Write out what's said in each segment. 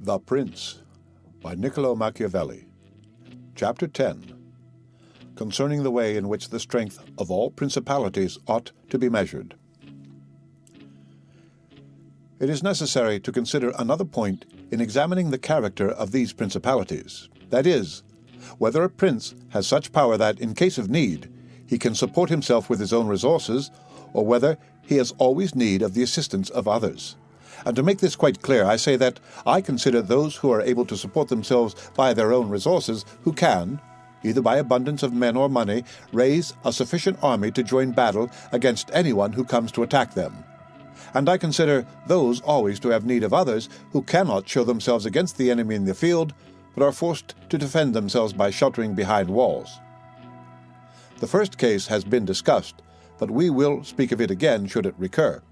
The Prince by Niccolo Machiavelli. Chapter 10. Concerning the way in which the strength of all principalities ought to be measured. It is necessary to consider another point in examining the character of these principalities, that is, whether a prince has such power that, in case of need, he can support himself with his own resources, or whether he has always need of the assistance of others. And to make this quite clear, I say that I consider those who are able to support themselves by their own resources who can, either by abundance of men or money, raise a sufficient army to join battle against anyone who comes to attack them. And I consider those always to have need of others who cannot show themselves against the enemy in the field, but are forced to defend themselves by sheltering behind walls. The first case has been discussed, but we will speak of it again should it recur.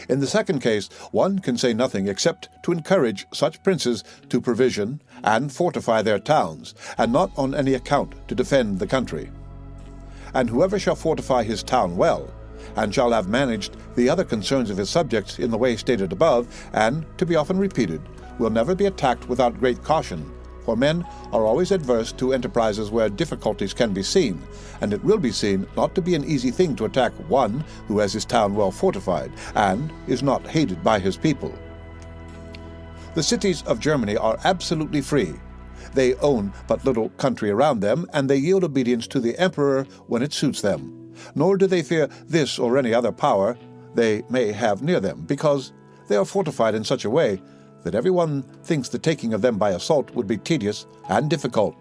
In the second case, one can say nothing except to encourage such princes to provision and fortify their towns, and not on any account to defend the country. And whoever shall fortify his town well, and shall have managed the other concerns of his subjects in the way stated above, and, to be often repeated, will never be attacked without great caution, for men are always adverse to enterprises where difficulties can be seen, and it will be seen not to be an easy thing to attack one who has his town well fortified, and is not hated by his people. The cities of Germany are absolutely free. They own but little country around them, and they yield obedience to the emperor when it suits them. Nor do they fear this or any other power they may have near them, because they are fortified in such a way that everyone thinks the taking of them by assault would be tedious and difficult,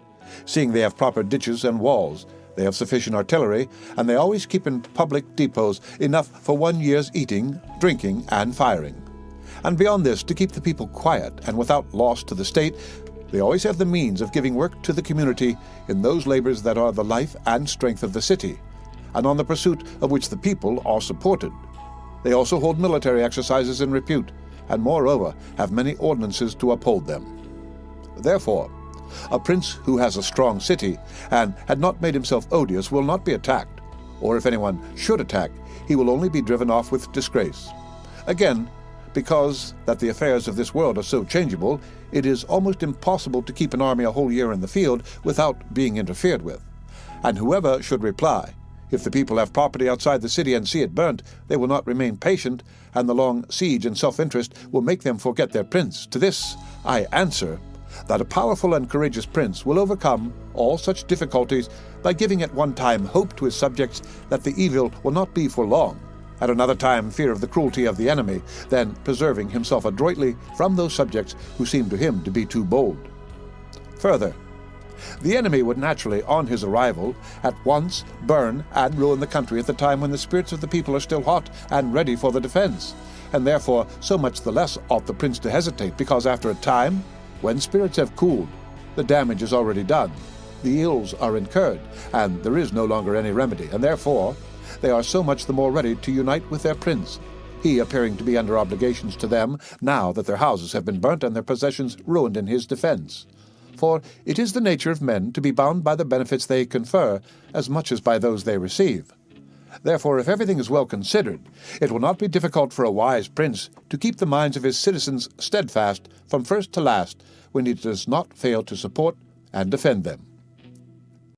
seeing they have proper ditches and walls, they have sufficient artillery, and they always keep in public depots enough for 1 year's eating, drinking, and firing. And beyond this, to keep the people quiet and without loss to the state, they always have the means of giving work to the community in those labors that are the life and strength of the city, and on the pursuit of which the people are supported. They also hold military exercises in repute, and moreover have many ordinances to uphold them. Therefore, a prince who has a strong city, and had not made himself odious, will not be attacked, or if anyone should attack, he will only be driven off with disgrace. Again, because that the affairs of this world are so changeable, it is almost impossible to keep an army a whole year in the field without being interfered with. And whoever should reply, if the people have property outside the city and see it burnt, they will not remain patient, and the long siege and self-interest will make them forget their prince. To this I answer that a powerful and courageous prince will overcome all such difficulties by giving at one time hope to his subjects that the evil will not be for long, at another time fear of the cruelty of the enemy, then preserving himself adroitly from those subjects who seem to him to be too bold. Further, the enemy would naturally, on his arrival, at once burn and ruin the country at the time when the spirits of the people are still hot and ready for the defense, and therefore so much the less ought the prince to hesitate, because after a time, when spirits have cooled, the damage is already done, the ills are incurred, and there is no longer any remedy, and therefore they are so much the more ready to unite with their prince, he appearing to be under obligations to them now that their houses have been burnt and their possessions ruined in his defense. For it is the nature of men to be bound by the benefits they confer as much as by those they receive. Therefore, if everything is well considered, it will not be difficult for a wise prince to keep the minds of his citizens steadfast from first to last, when he does not fail to support and defend them.